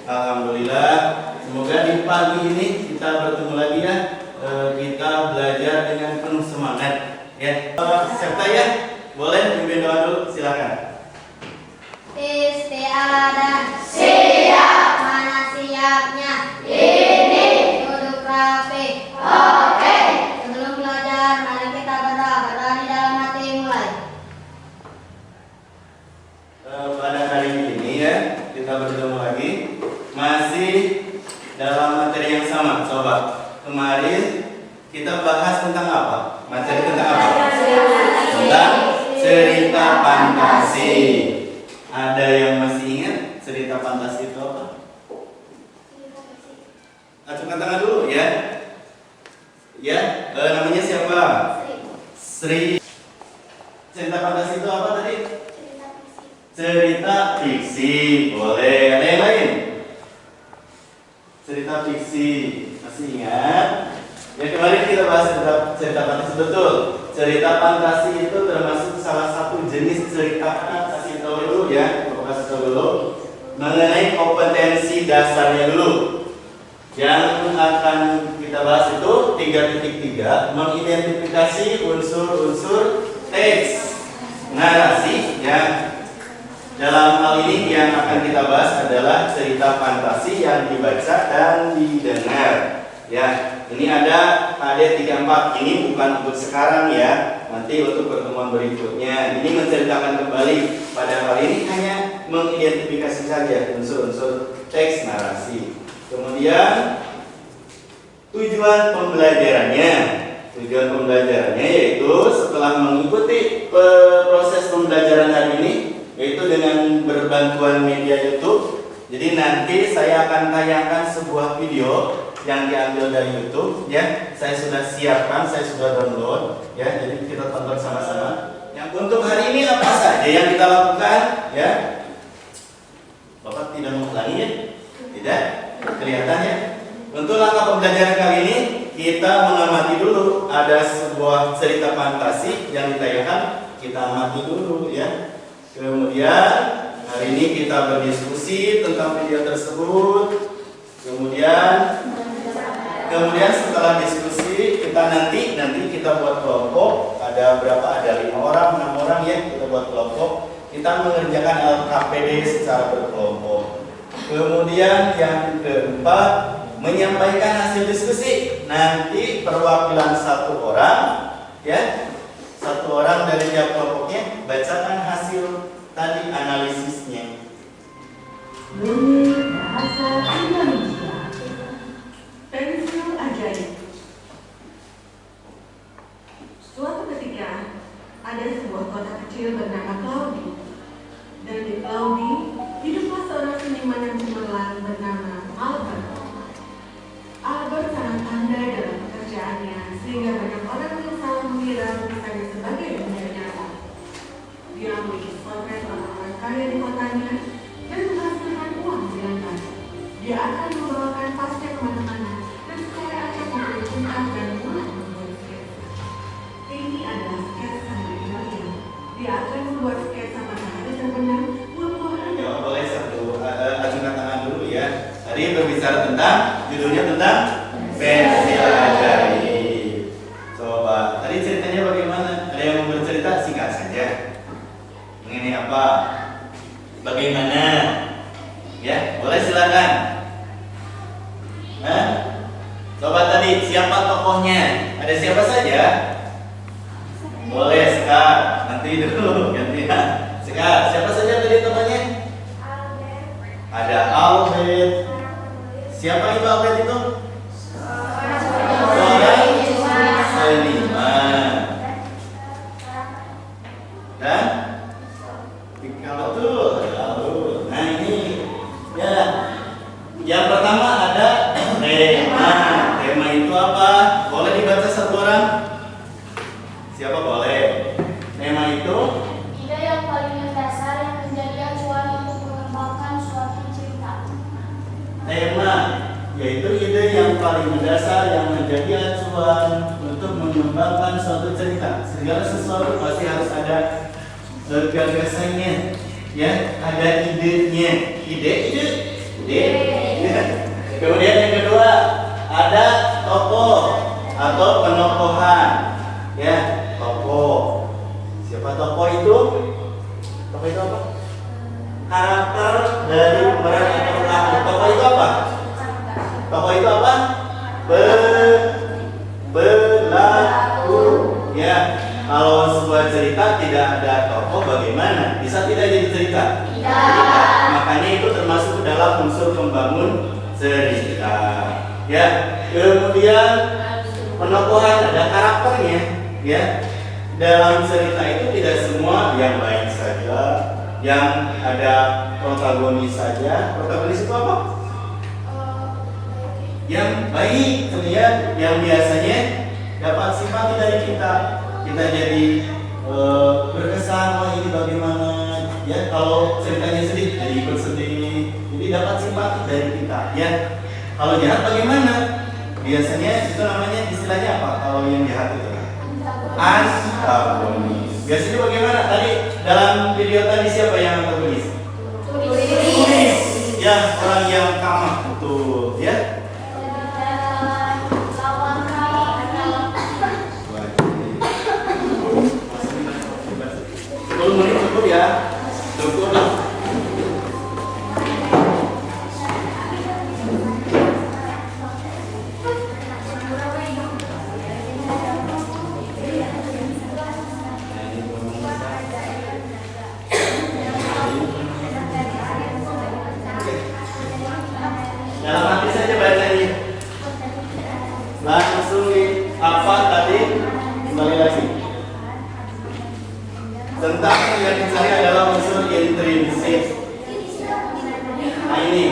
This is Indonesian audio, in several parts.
Alhamdulillah. Semoga di pagi ini kita bertemu lagi ya. Kita belajar dengan penuh semangat ya. Siapa ya? Boleh pimpin doa dulu, silakan. Istiadah siap, mana siapnya? Ini duduk rapi. Oke. Sebelum belajar, mari kita berdoa di dalam hati mulai. Pada hari ini ya kita bertemu lagi masih dalam materi yang sama. Coba kemarin kita bahas tentang apa? Materi tentang apa? Tentang cerita fantasi. Ada yang masih ingat cerita fantasi itu apa? Acungkan tangan dulu ya. Ya, namanya siapa? Sri. Cerita fantasi itu apa tadi? Cerita fiksi. Boleh. Ada yang lain? Cerita fiksi. Masih ingat? Ya, kemarin kita bahas cerita fantasi, betul. Cerita fantasi itu termasuk salah satu jenis cerita. Kasih tahu dulu ya, kasih tahu dulu mengenai kompetensi dasarnya dulu. Yang akan kita bahas itu 3.3, mengidentifikasi unsur-unsur teks narasi ya. Dalam hal ini yang akan kita bahas adalah cerita fantasi yang dibaca dan didengar. Ya, ini ada AD34. Ini bukan untuk sekarang ya. Nanti untuk pertemuan berikutnya. Ini menceritakan kembali. Pada hal ini hanya mengidentifikasi saja unsur-unsur teks narasi. Kemudian tujuan pembelajarannya. Tujuan pembelajarannya yaitu setelah mengikuti proses pembelajaran hari ini, yaitu dengan berbantuan media YouTube. Jadi nanti saya akan tayangkan sebuah video yang diambil dari YouTube ya. Saya sudah siapkan, saya sudah download ya. Jadi kita tonton sama-sama. Yang untuk hari ini apa saja yang kita lakukan ya? Bapak tidak mengulangi ya? Tidak? Kelihatan ya? Untuk langkah pembelajaran kali ini kita mengamati dulu. Ada sebuah cerita fantasi yang ditayangkan, kita amati dulu ya. Kemudian hari ini kita berdiskusi tentang video tersebut. Kemudian setelah diskusi nanti kita buat kelompok. Ada berapa? Ada 5 orang, 6 orang ya. Kita buat kelompok. Kita mengerjakan LKPD secara berkelompok. Kemudian yang keempat, menyampaikan hasil diskusi. Nanti perwakilan satu orang ya. Satu orang dari tiap kelompoknya bacakan hasil tadi analisisnya. Bahasa Indonesia. Pensil ajaib. Suatu ketika ada sebuah kota kecil bernama Claudi. Dan di Claudi hiduplah seorang seniman yang cemerlang bernama Albert. Albert sangat pandai dalam pekerjaannya sehingga banyak orang yang salah mengira lukisannya sebagai benda nyata. Dia melukis potret orang-orang kaya di kotanya dan menghasilkan uang silangkan. Dia akan membawakan pasnya kemana-mana dan secara acak memberi cinta dan mulai membuat sketsa. Ini adalah sketsa dari Maria. Dia akan membuat sketsa matahari terbenam, buah-buahan. Ya, boleh satu acungkan tangan dulu ya. Tadi berbicara tentang judulnya tentang pensil ajaib. Coba tadi ceritanya bagaimana? Ada yang mau bercerita? Singkat saja. Mengenai apa? Bagaimana? Ya, boleh silakan. Coba tadi siapa tokohnya? Ada siapa saja? Boleh Sekar. Nanti dulu gantian. Sekar, siapa saja tadi tokohnya? Ada Albert. Siapa itu Albert itu? Seorang seniman. Dan betul. Nah ini ya. Yang pertama ada tema. Tema itu apa? Boleh dibaca satu orang? Siapa boleh? Tema itu Ide yang paling mendasar yang menjadi acuan untuk mengembangkan suatu cerita. tema yaitu ide yang paling mendasar yang menjadi acuan untuk mengembangkan suatu cerita. Segala sesuatu pasti harus ada gagasannya, ya, ada idenya. Ide D. Kemudian yang kedua ada tokoh atau penokohan. Ya, tokoh. Siapa tokoh itu? Tokoh itu apa? Karakter dari pemeran atau pelaku. Tokoh itu apa? Tokoh itu apa? Pelaku. Ya, kalau sebuah cerita tidak ada tokoh bagaimana? Bisa tidak jadi cerita? Tidak. Makanya itu termasuk dalam unsur pembangun cerita. Ya, kemudian penokohan ada karakternya. Ya, dalam cerita itu tidak semua yang baik saja, yang ada protagonis saja. Protagonis itu apa? Yang baik, kemudian yang biasanya dapat simpati dari kita. Kita jadi berkesan, wah ini bagaimana? Ya, kalau ceritanya sedih, jadi ikut sedih. Jadi dapat simpati dari kita. Ya, kalau jahat bagaimana? Biasanya itu namanya istilahnya apa? Kalau yang jahat itu antagonis. Biasanya bagaimana? Tadi dalam video tadi siapa yang antagonis? Turis. Ya, orang yang kamah, betul. Ya. Cukup ya, cukup. Dalam hati saja baca ini. Langsung apa tadi? Kembali lagi. Tentang yang dicari adalah unsur intrinsik. Nah ini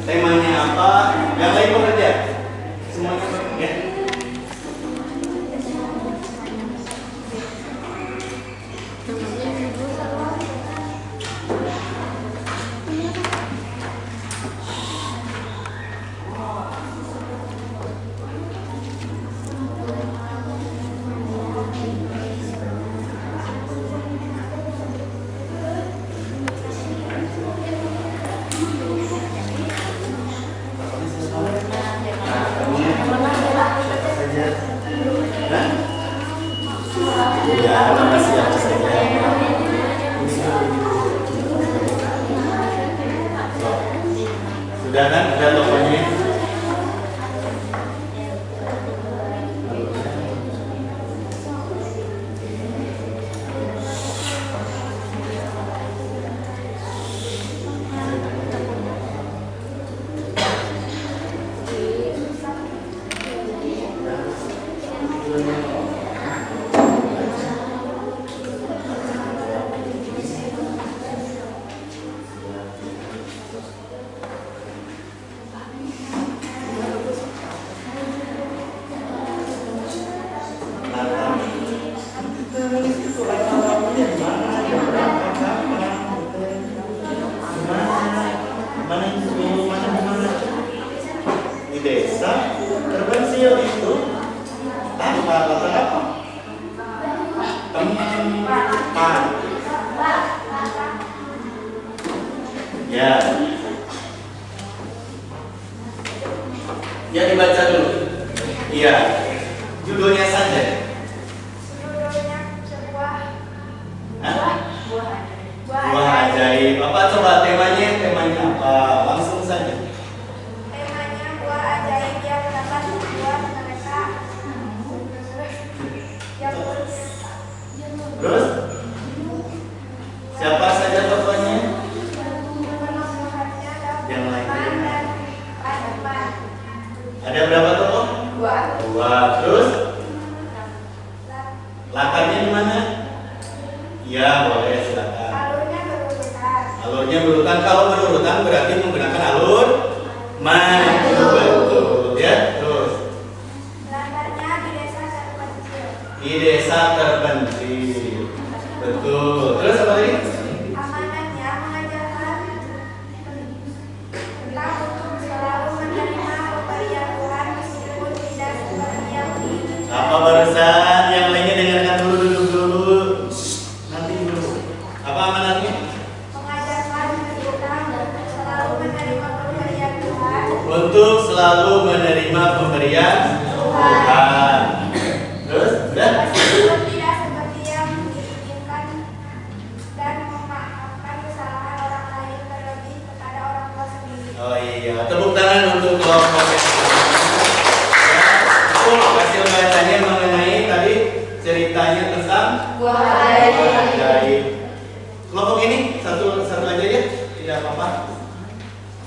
temanya apa? Yang lain bekerja? Semuanya bekerja. Ya, makasih apa saja. Sudah kan? Sudah tokohnya. Di desa terpencil itu tanpa kata apa? Tempat. Ya. Ya dibaca dulu. Iya. Judulnya saja. Judulnya sebuah Buah ajaib. Apa coba temanya apa? Langsung saja. Temanya buah ajaib yang dapat membuat mereka yang Terus? Siapa saja tokohnya? penuhannya Yang lainnya. dan Adapan. Ada berapa tokoh? Dua. Terus? Latarnya di mana? Iya, boleh silakan. Alurnya berurutan. Alurnya berurutan. Kalau berurutan berarti menggunakan alur maju, betul. Ya, terus. Latarnya di desa terpencil. Di desa terpencil, betul. Terus apa lagi? Amanatnya mengajarkan tentang untuk selalu menerima pemberian Tuhan meskipun tidak seperti yang diinginkan. Apa barusan? Yang lainnya dengarkan dulu, duduk dulu. Nanti dulu. Apa amanatnya? Mengajarkan tentang selalu menerima pemberian Tuhan. Terus, udah? Meskipun tidak seperti yang diinginkan dan memaafkan kesalahan orang lain terlebih kepada orang tua sendiri. Oh iya, tepuk tangan untuk kelompok yang hasil bacanya mengenai tadi ceritanya tentang Buah ajaib. Kelompok ini satu aja ya, tidak apa-apa.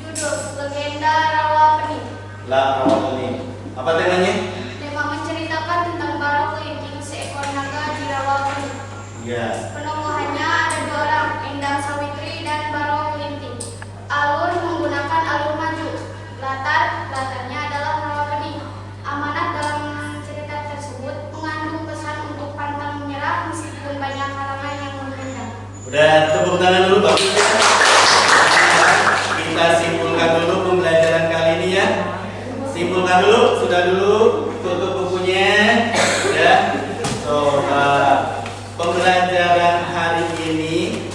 Judul Legenda Rawapening. Rawapening. Apa temanya? Tema menceritakan tentang Barong Kelinting, seekor naga di Rawapening. Ya. Penemuannya ada 2 orang, Endang Sawitri dan Barong Kelinting. Alur menggunakan alur maju. Latarnya adalah Rawapening. Amanat dalam cerita tersebut mengandung pesan untuk pantang menyerah meskipun banyak halangan yang menghadang. Udah, tepuk tangan dulu bagusnya. Kita simpulkan dulu pembelajaran kali ini ya. Simpulkan dulu, sudah dulu, tutup bukunya. Ya. Pembelajaran hari ini,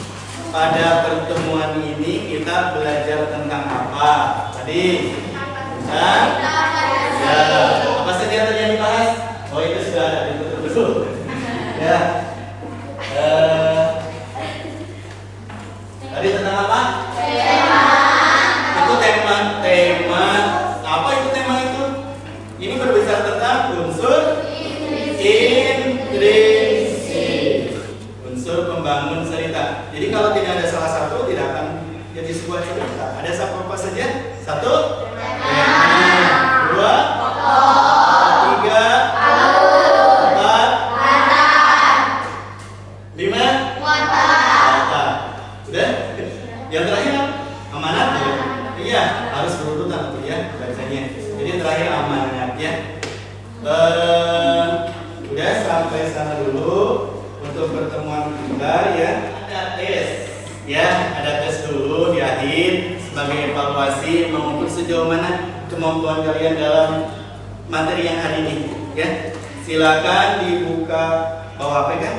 pada pertemuan ini kita belajar tentang apa? Tadi? Ya. Apa saja yang tadi dibahas? Oh itu sudah ada ditutup dulu. Ya. Tadi tentang apa? Itu tema apa itu tema itu? Ini berbicara tentang unsur intrinsik, unsur pembangun cerita. Jadi kalau tidak ada salah satu tidak akan jadi sebuah cerita. Ada apa saja? 1, tema. 2, 3, 4, 5, muatan. Udah? Yang terakhir amanat ya? Iya, harus berurutan tuh ya bacanya. Jadi terakhir amanat ya. Udah sampai sana dulu untuk pertemuan kita ya. Ada tes ya, ada tes dulu di akhir sebagai evaluasi mengukur sejauh mana kemampuan kalian dalam materi yang hari ini ya. Silakan dibuka bawa HP kan?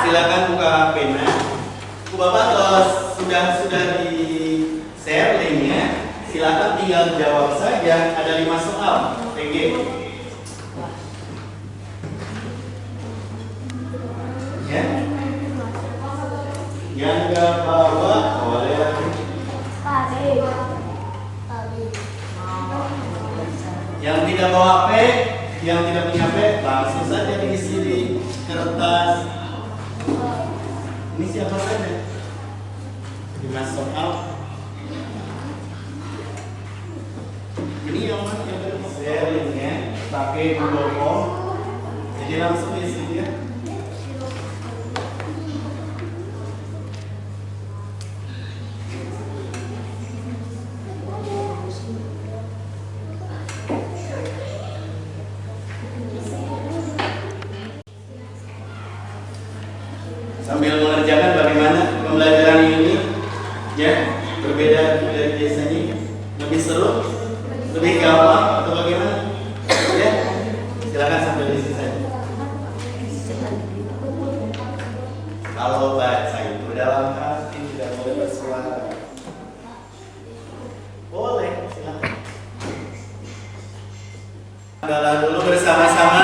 Silakan buka pena. Bapak kalau sudah di share linknya, silakan tinggal jawab saja. Ada 5 soal PG. Ya. Yang nggak bawa boleh lagi. Yang tidak bawa HP, yang tidak punya HP, langsung saja diisi di kertas. Ini siapa saja? 5 soal. Ini yang mana yang sharingnya pakai Google Form. Jadi langsung isi dia. Sambil mengerjakan bagaimana pembelajaran ini ya, berbeda dari biasanya, lebih seru, lebih gampang atau bagaimana ya, silakan sambil isi saja. Kalau baca itu dalam hati tidak boleh bersuara. Boleh, silakan. Adalah dulu bersama-sama